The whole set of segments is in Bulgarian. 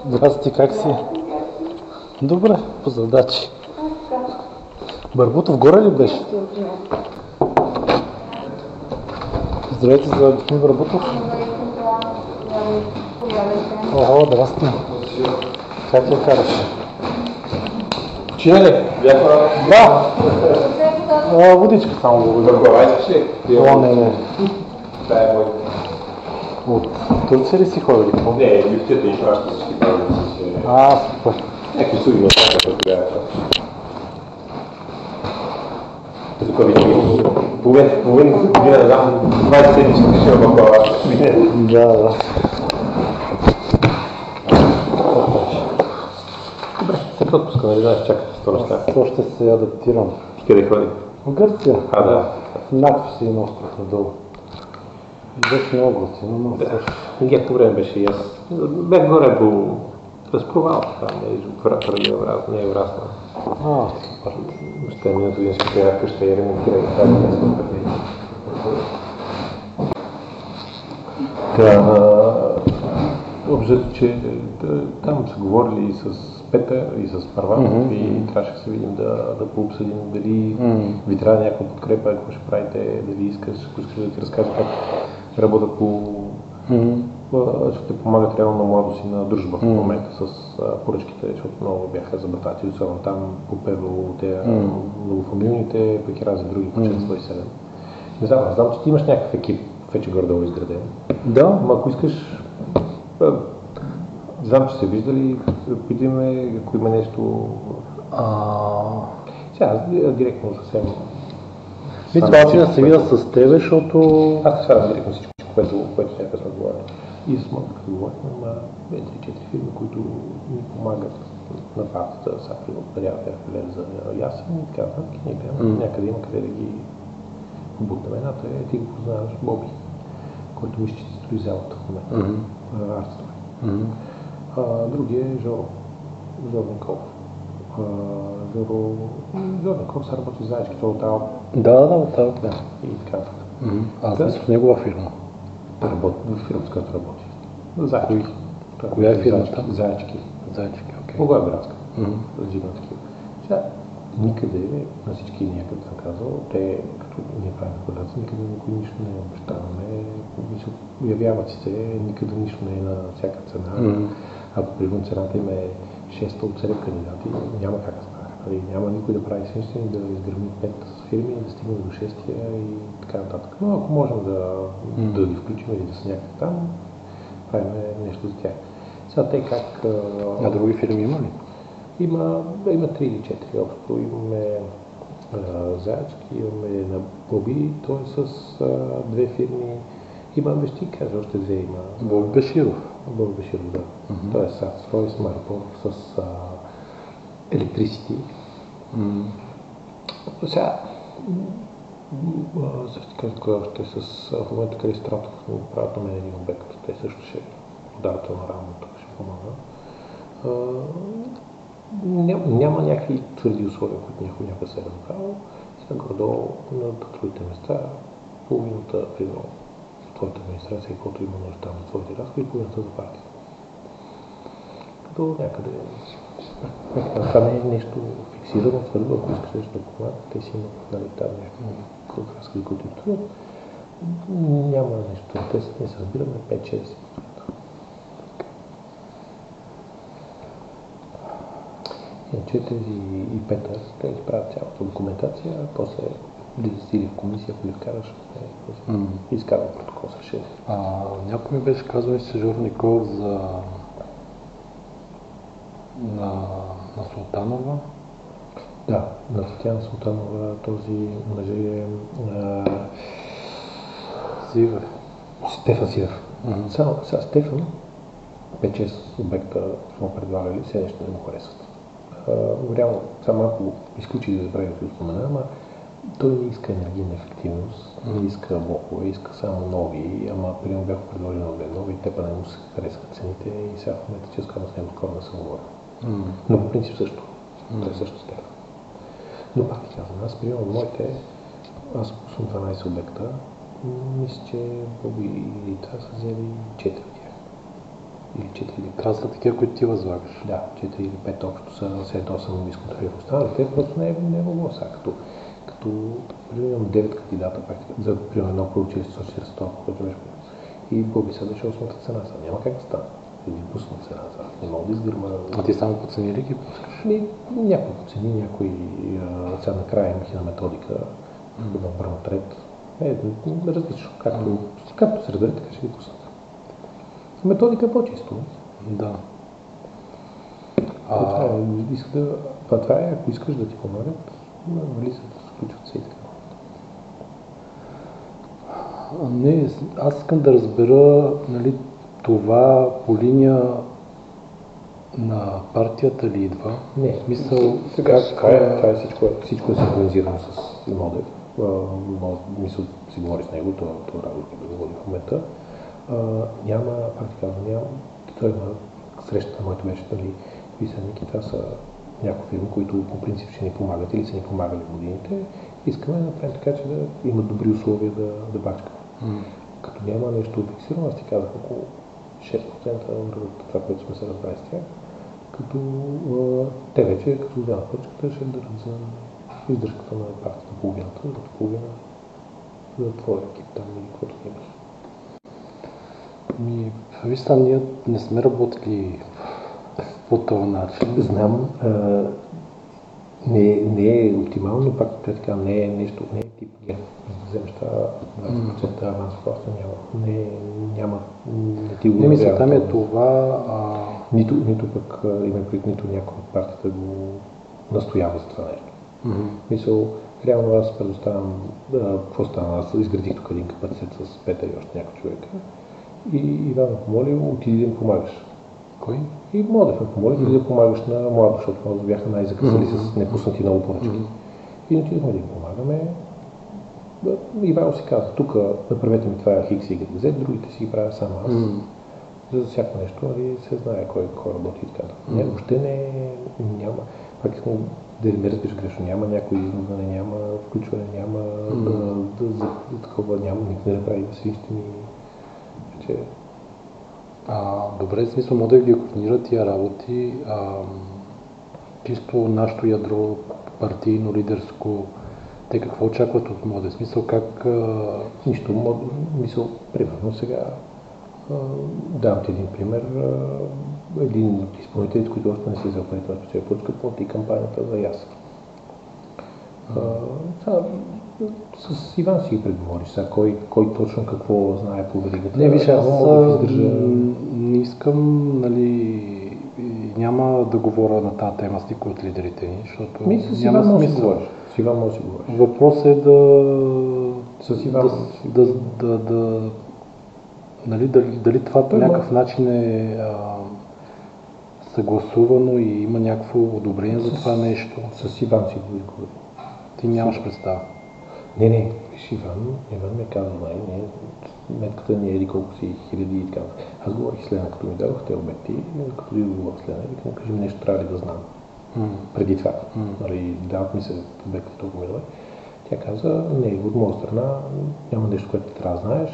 Здрасти, как си? Добре, по задачи. Барбутов горе ли беше? Здравейте, за господин Барбутов. Ого, здрасти. Как я караш? Чия ли? Да! Водичка само благодаря. О, не. От Турция ли си ходили? Не, лифтите и праща всички правили. Супер. Някакви суди на всяка тогава. Тук половин година, не знам, 20 седмици ще има бакалавър. Да. Добре, след отпуска, нали знаеш, чакате с това неща. То ще се адаптирам. Къде ходи? В Гърция. Да. Наков си един остров надолу. Беше много готино, но Някакво време беше и аз. Бях горе по разпровал, там не е враснал. Супер. Ще миналата година ще трябва къща и ремонтира и тази нещо обзето, че там са говорили и с Петър, и с Първанов и трябваше да се видим да пообсъдим дали ви трябва някаква подкрепа, какво ще правите, дали искаш да ти разкажа как работят ще те помагат реално на младост и на дружба в момента с поръчките, защото много бяха забратати, особено там по Певело, те многофамилните, пък и разни други по 107. Не знам, че ти имаш някакъв екип вече горе-долу изграден. Да. Ама ако искаш, знам, че се виждали, питаме, ако има нещо. Сега, директно съвсем. Това да се видя с тебе, защото... Аз се сварям директно всичко, което някакъв сме говорили. И с моят като говорим, има 2-3-4 фирми, които ни помагат на базата. Сега даряват някакъв за ясен и така нататък. Ние гледаме, някъде има къде да ги бутнем. Едната ти го познаваш, Боби, който мисля, че си строи залата в момента. Арт-строи. Другия е Жоро Николов. Жоро Николов се работи заедно, това от Алп. Да. И така. Аз мисля в негова фирма. В фирма, с която работи. Заечки. Коя е фирмата? Заечки, окей. Благоевградска. Различна такива. Сега, никъде, на всички някъде съм казал, те, като ние правим квадрация, никъде никой нищо не обещаваме, явяват се, никъде нищо не е на всяка цена. Ако примерно цената им е 600 от 7 кандидати, няма как да стане. Няма никой да прави свинствени, да изгърми 5 фирми, да стигне до 6-тия и така нататък. Но ако можем да ги включим или да са някак там, правим нещо за тях. Сега те как... други фирми има ли? Има 3 или 4 общо. Имаме Заячки, имаме на Боби, той с 2 фирми. Има, ще кажа, още 2 има. Боби Беширов, да. Той е Сатстрой с Марпор, с Electricity. Сега, кой още в момента къде Стратов правят на мен един обект, те също ще ударят на рамото, ще помага. Няма някакви твърди условия, които някой се е разбрал. Сега горе-долу на другите места, половината, примерно, в твоята администрация, каквото има нужда там за твоите разходи, половината за партията. Като някъде, това не е нещо фиксирано, твърдо, ако искаш нещо да помагат, те си имат там някакви разходи, които им трудят. Няма нещо, не се разбираме 5-6%. Иначе тези и Петър, те изправят цялата документация, после влиза си или в комисия, ако ли вкараш, изкарва протокол с решение. Някой ми беше казал и Сежур Николов на Султанова. Да, на Татьяна Султанова, този мъж е Стефан Сивев. Сега Стефан, 5-6 обекта сме предлагали, все нещо не му харесват. Реално, само малко изключи да забравя да спомена, ама той не иска енергийна ефективност, не иска блокове, иска само нови, ама примерно бяха предложили нови, те па не му се харесват цените и сега в момента честно казвам с него скоро не съм говорил. Но по принцип също, той също става. Но пак ти казвам, аз примерно моите, аз съм 12 обекта, мисля, че Боби и Рита са взели 4 от тях. или 4 или 5. Това са такива, които ти възлагаш. Да, 4 или 5 общо са, след 8 изконтролирах останалите, просто не е могло сега, като примерно имам 9 кандидата практика, за примерно едно проучилище с 40 толкова, което беше. И Боби се беше 8-та цена, сега няма как да стане. Един пусна цена, не мога да издирма. А ти само по цени ли ги пускаш? Някои по цени, някои сега накрая имах една методика, да обърна ред. Различно, както се разбере, така ще ги пуснат. Методика е по-чисто. Да. Това е, ако искаш да ти помагат, влизат, включват се и така. Не, аз искам да разбера, нали, това по линия на партията ли идва? Не, мисъл, сега това е всичко е синхронизирано с Модев. Мисъл, си говори с него, това работа да говори в момента. Няма, пак ти казвам, той има срещата на моето беше, нали, писаники, това са някои фирми, които по принцип ще ни помагат или са ни помагали в годините. Искаме да направим така, че да имат добри условия да бачкат. Като няма нещо фиксирано, аз ти казах, около 6% върват това, което сме се разбрали с тях, като те вече, като вземат поръчката, ще дадат за издръжката на партията половината, другата половина за твоя екип там или каквото имаш. Виж сам, ние не сме работили по този начин. Знам, не е оптимално, пак така, не е нещо, не е тип ген. Да вземеш това 20% аванс просто няма, не ти го не мисля, там е това. Нито пък има пред нито някой от партията го настоява за това нещо. Мисъл, реално аз предоставям, какво стана, аз изградих тук един капацитет с Петър и още някой човека. И Иван ме помоли, отиди да им помагаш. Кой? И Модев ме помоли да помагаш на младо, защото бяха най-закъсали с непуснати много поръчки. И отидохме да им помагаме. Ивайло си каза, тук направете ми това Хикс и Z, другите си ги правя само аз. За всяко нещо, нали, се знае кой работи и така. Въобще няма, пак искам да не ме разбираш грешно, няма някой изнудване, няма включване, няма такова, няма, никой не прави веселища ми. Добре, в смисъл, Модев ги координира тия работи. Чисто нашето ядро, партийно, лидерско, те какво очакват от Модев? Смисъл, как... Нищо, мисъл, примерно сега, давам ти един пример, един от изпълнителите, които още не си взел парите на специална поръчка, плати кампанията за Ясър. С Иван си ги преговориш сега, кой точно какво знае по веригата. Не, виж, аз не искам, нали, няма да говоря на тази тема с никой от лидерите ни, защото няма смисъл. С Иван може да си говориш. Въпросът е нали, дали това по някакъв начин е съгласувано и има някакво одобрение за това нещо. С Иван си говори. Ти нямаш представа. Не, виж, Иван ми каза, метката ни е еди колко си хиляди и така. Аз говорих с Лена, като ми дадох тези обекти, като ви говорих с Лена, викам, кажи ми нещо трябва ли да знам. Преди това. Нали, дават ми се обекти толкова мило. Тя каза, не, от моя страна няма нещо, което трябва да знаеш,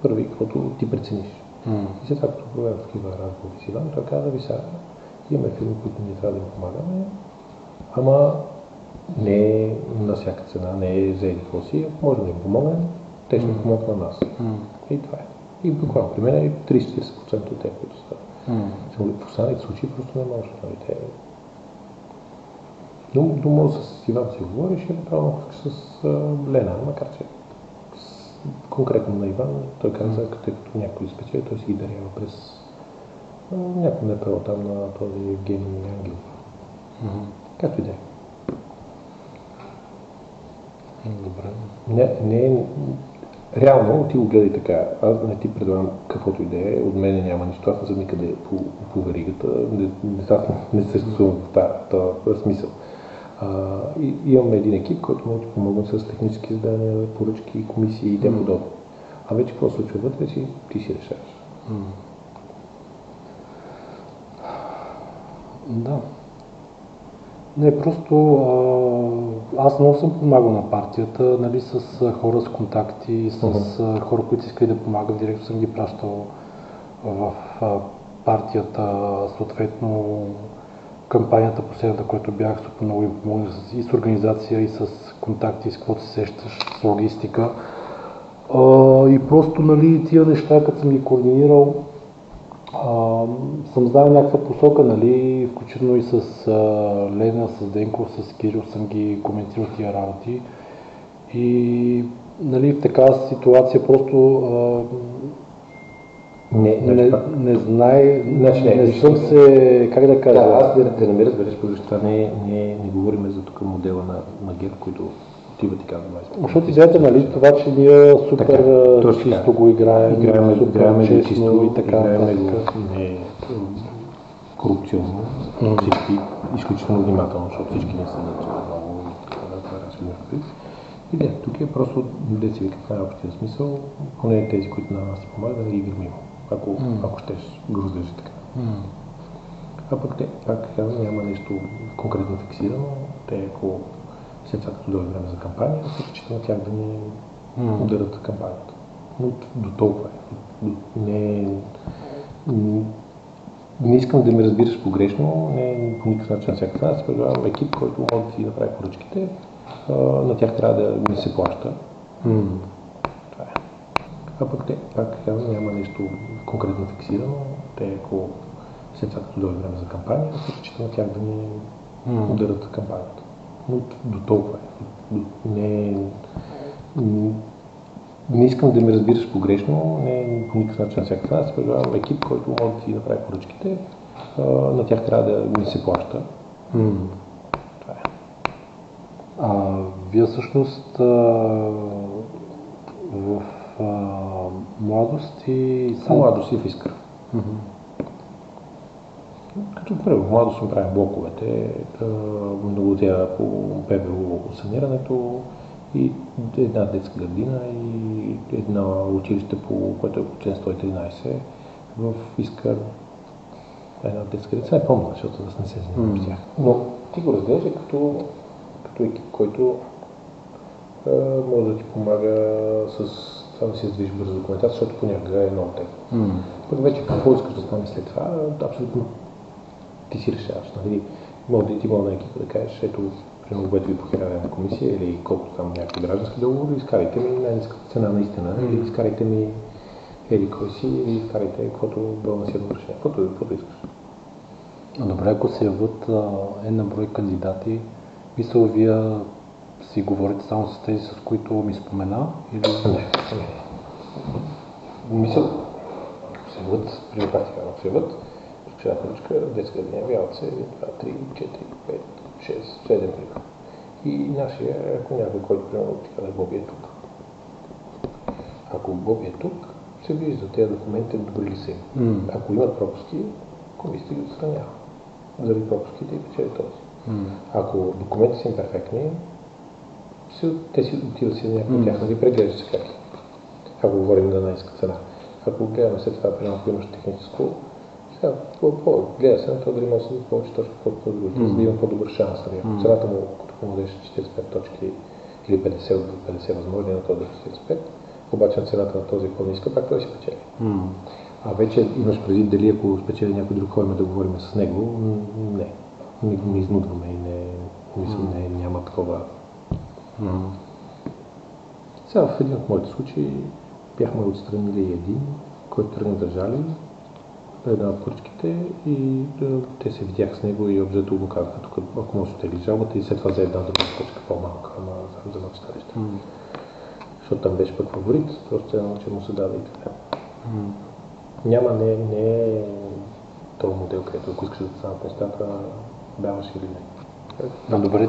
първи, каквото ти прецениш. И след това, като проведах такива разговори с Иван, той каза, ви сега, имаме фирми, които ние трябва да им помагаме, ама не на всяка цена, не е за какво си, може да им помогнем, те ще помогнат на нас. И това е. И буквално при мен е 30-40% от те, които са. В останалите случаи просто не може. Но може с Иван си говориш и направо с Лена, макар че конкретно на Иван, той каза, като някой спечели, той си ги дарява през някой НПО там на този Евгений Ангелов. Както и да е. Добре. Реално ти го гледай така. Аз не ти предлагам каквото и да е. От мене няма нищо. Аз не съм никъде по веригата. Не съществувам в този смисъл. Имаме един екип, който може да помогне с технически задания, поръчки, комисии и тем подобно. А вече какво случва вътре, ти си решаваш. Да. Не, просто аз много съм помагал на партията, нали, с хора с контакти, с хора, които искали да помагат. Директно съм ги пращал в партията, съответно кампанията последната, която бях, супер много им помогна и с организация, и с контакти, с каквото се сещаш, с логистика. И просто, нали, тия неща, като съм ги координирал, съм знал някаква посока, нали, включително и с Лена, с Денко, с Кирил съм ги коментирал тия работи. И, нали, в такава ситуация просто не съм се, как да кажа. Да, аз да не ме разбереш, това не говорим за тук модела на ГЕРБ, който отива така за 20. Защото идеята, нали, това, че ние супер чисто го играем супер честно и така. Не корупционно, всички изключително внимателно, защото всички не са много разумни. Идеята тук е просто да си вика в най-общия смисъл, поне тези, които на нас си помагат, да не ги гърмим, ако щеш го разглежда така. А пък те, пак казвам, няма нещо конкретно фиксирано. Те, ако след това като дойде време за кампания, се разчита на тях да ни ударят кампанията. Но до толкова е. Не искам да ме разбираш погрешно, не по никакъв начин всяка страна. Аз предлагам екип, който може да си направи поръчките. На тях трябва да не се плаща. Това е. А пък те, пак казвам, няма нещо конкретно фиксирано. Те, ако след това като дойде време за кампания, се разчита на тях да ни ударят кампанията. Но до толкова е. Не искам да ме разбираш погрешно, не по никакъв начин всяка страна. Аз предлагам екип, който може да си направи поръчките. На тях трябва да не се плаща. Това е. Вие всъщност в младост и... Младост и в Искър. Като първо, в младост ми правим блоковете, много тя по ПВО санирането и една детска градина и едно училище, което е по член 113 в Искър. Една детска градина, не помня, защото аз не се занимавам с тях. Но ти го разглежда като екип, който може да ти помага с това да си движи бързо документация, защото понякога е много тегно. Пък вече какво искаш да стане след това, абсолютно ти си решаваш. Нали? Ти мога на екипа да кажеш, ето, примерно, което ви похеряваме на комисия или колкото там някакви граждански договори, изкарайте ми най-ниската цена наистина, или изкарайте ми еди кой си, или изкарайте каквото балансирано решение, каквото искаш. Добре, ако се явят една брой кандидати, мисля, вие си говорите само с тези, с които ми спомена? Или... Не. Мисля, се явят, при практика, ако се явят, чая поръчка, детска градина, явяват се 1, 2, 3, 4, 5, 6, 7 примерно. И нашия, ако някой, който примерно ти казва, Боби е тук. Ако Боби е тук, се вижда тези документи добри ли са. Ако имат пропуски, комисията ги отстранява. Заради пропуските и печели този. Ако документите са имперфектни, те си отиват си на някакъв от тях, нали преглеждат се как. Ако говорим на най-ниска цена. Ако гледаме след това, примерно, ако имаш техническо, сега, гледа се на това дали може да се повече точки, колкото другите, за да има по-добър шанс. Ако цената му, като му дадеш 45 точки или 50 от 50 възможни, на този 45, обаче на цената на този по-ниска, пак той си печели. А вече имаш преди дали ако спечели някой друг, ходим да говорим с него, не изнудваме и няма такова. Сега в един от моите случаи бяхме отстранили един, който тръгна държали една от поръчките и те се видях с него и обзето го казаха, тук ако може да жалбата и след това за една друга поръчка по-малка, за едно читалище. Защото там беше пък фаворит, просто едно, че му се даде и така. Няма, не е този модел, където ако искаш да станат нещата, даваш или не. Добре,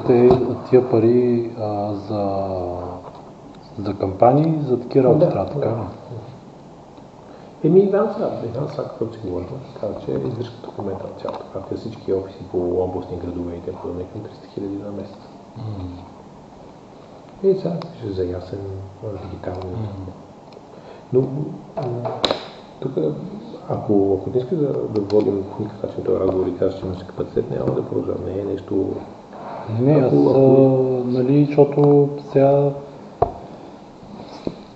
тия пари за кампании, за такива работи трябва, така ли? Иван сега, какъв си говорим, каза, че издръжката в момента на цялата партия, всички офиси по областни градове и те подаме към 300 000 на месец. И сега пише за ясен, дигитален. Но тук, ако не искаш да водим по никакъв начин този разговор и кажеш, че имаш капацитет, няма да продължавам. Не е нещо... нали, защото сега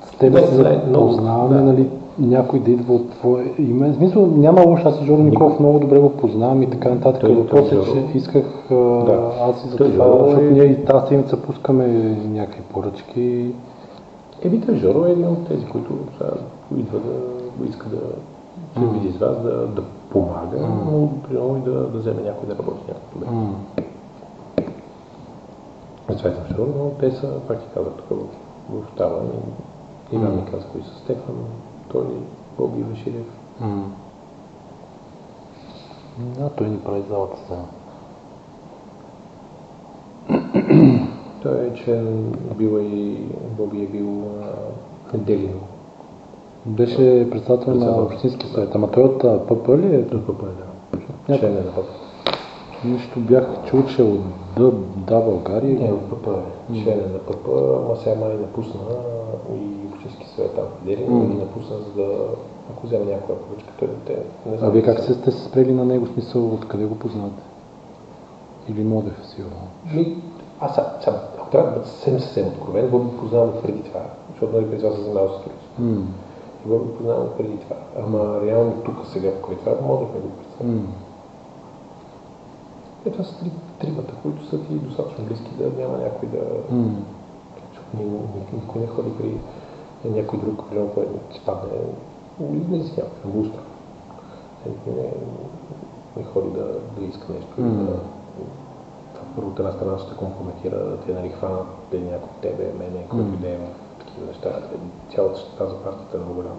с теб се познаваме, нали, някой да идва от твое име. В смисъл, няма лошо, аз и Жоро Николов много добре го познавам и така нататък. Въпросът е, че исках аз и за това, защото ние и тази седмица пускаме някакви поръчки. Той Жоро е един от тези, които идва да иска да се види с вас, да помага, но примерно и да вземе някой да работи някакво добре. Това е Жоро, но те са, пак ти казах, тук в Тала. Иван ми каза, кои са Стефан, Тони, Боби Веширев. Да, той ни прави залата сега. Той е член, Боби е бил Делино. Беше председател на Общински съвет, ама той от ПП ли е? От ПП, да. Член е на ПП. Нищо бях чул, че от Да България. Не, от ПП е. Член е на ПП, ама сега май напусна и Общински съвет там в Делино и напусна, за да ако взема някоя поръчка, той не знам. А вие как сте се спрели на него, смисъл, откъде го познавате? Или Модев, сигурно? Аз ако трябва да бъда съвсем откровен, Боби познавам преди това, защото преди това се занимавам с строителство. И Боби познавам преди това. Ама реално тук сега, в който това, Модев ме го представя. Това са тримата, които са ти достатъчно близки да няма някой да... Никой не ходи при някой друг, примерно, който ти падне, не си някакъв густра. Никой не ходи да иска нещо. Първо от една страна ще компрометира, да те хванат някой от тебе, мене, който иде в такива неща. Цялата щета за партията е много голяма.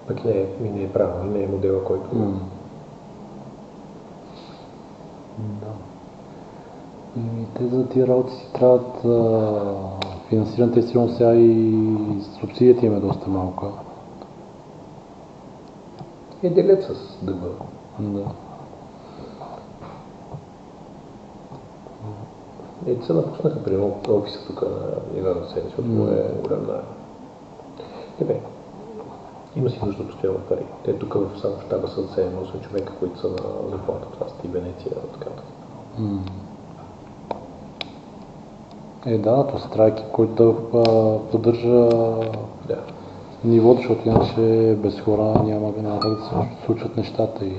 Пък не е правилно, не е модела, който... Да. И те за тия работи си трябват финансирането е сигурно сега и субсидията им е доста малка. Делят с дъба. Да. Те се напуснаха при офиса тук на Иван Василев, защото му е голям наем. Има си нужда постоянно пари. Те тук само в щаба са 7-8 човека, които са на заплата. Това са и Венеция, така. Да, то са трайки, който да поддържа нивото, защото иначе без хора няма как да се случват нещата. И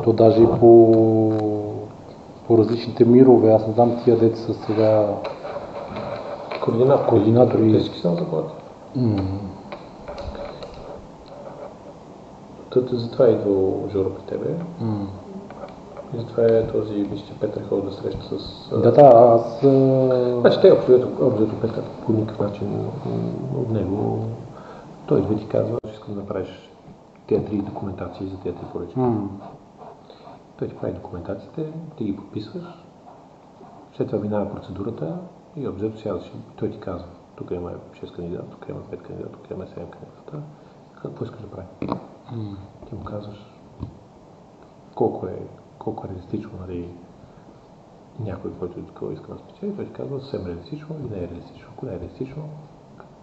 то даже и по различните мирове. Аз не знам тия деца са сега координатори. Те всички са на заплата. Затова е идвал Жоро при тебе. И затова е този, мисля, Петър ходил да среща с... аз... Значи те обзето Петър по никакъв начин от него. Той идва и ти казва, че искам да направиш тези 3 документации за тези 3 поръчки. Той ти прави документациите, ти ги подписваш, след това минава процедурата и обзето сядаш и той ти казва, тук има 6 кандидата, тук има 5 кандидата, тук има 7 кандидата. Какво искаш да прави? Ти му казваш колко е реалистично, нали, някой, който такова иска да спечели, той ти казва съвсем реалистично или не е реалистично. Ако не е реалистично,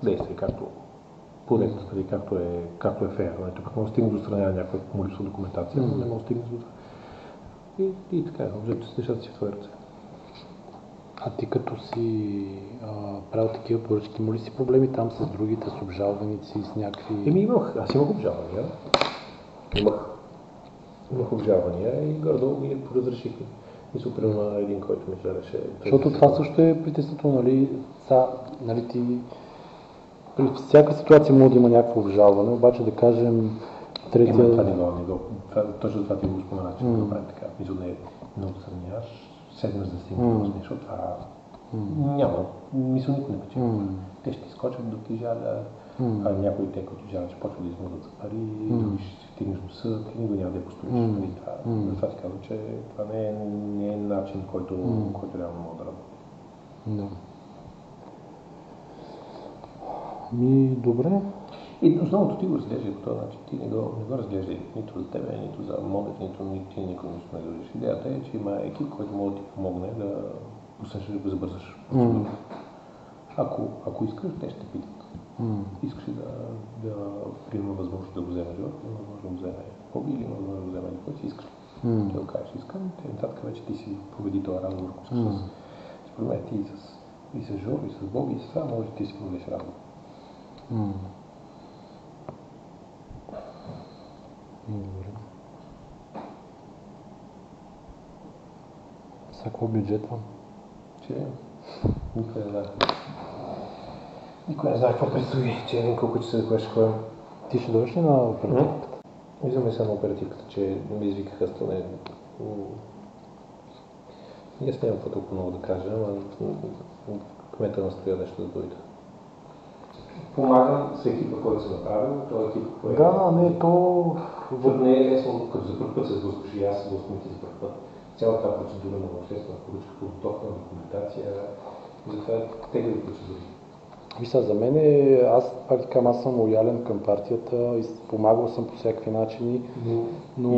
действай както по ред, както е феер. Тук може да стигне до страна някой, му липсва документация, но не може да стигне до това. И така, обзето с нещата си в твои ръце. А ти като си правил такива поръчки, има ли си проблеми там с другите, с обжалваници, с някакви... Аз имах обжалвания. Имах обжалвания и горе-долу ми поразрешихме. Мисля, примерно един, който ми жареше... Защото това също е притеснително, нали ти... При всяка ситуация може да има някакво обжалване, обаче да кажем... Това не го. Точно това ти го спомена, че не го прави така. Мисля, не е много страни. Аз седнеш да стигнеш до защото това няма. Мисля, никой не печели. Те ще изкочат да ти жалят. Някои те, които жалят, ще почват да измъдат за пари, други ще стигнеш до съд и никога няма да я построиш. Затова ти казвам, че това не е начин, който реално мога да работи. Добре. И основното ти го разглеждай по този начин. Ти не го разглеждай нито за тебе, нито за Модев, нито ти никой нищо не дължиш. Идеята е, че има екип, който може да ти помогне да усещаш да го забързаш. Ако искаш, те ще те питат. Искаш да има възможност да го вземе Жоро, има възможност да го вземе Боби или има възможност да го вземе никой си искаш. Ти го кажеш, искам, те нататък вече ти си победи този разговор, ако искаш според мен ти и с Жоро, и с Боби, и с това може да ти си проведеш разговор. какво бюджета? Че никой не знае. Никой не знае какво предстои, че един колко часа да кое ще ходим. Ти ще дойдеш ли на оперативката? Виждаме се на оперативката, че ме извикаха стране. И аз нямам какво толкова много да кажа, но кмета настоя нещо да дойде. Помагам с екипа, който се направил, този екип, който... Да, не, то... Защото не е лесно, като за първ път се сблъскаш и аз се сблъскам за първ път. Цялата тази процедура на обществена поръчка, подготовка на документация, затова тега да процедури. Виж сега, за мен аз пак така, аз съм лоялен към партията и помагал съм по всякакви начини, но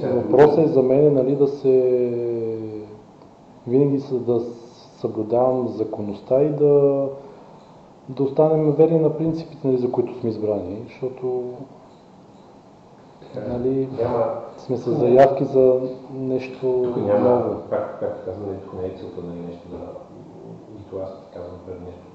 въпросът е за мен, нали, да се... винаги да съблюдавам законността и да останем верни на принципите, нали, за които сме избрани, защото нали, сме с заявки за нещо тук няма, ново. пак казвам, тук не е целта, нали, нещо да... И това аз казвам, например, нещо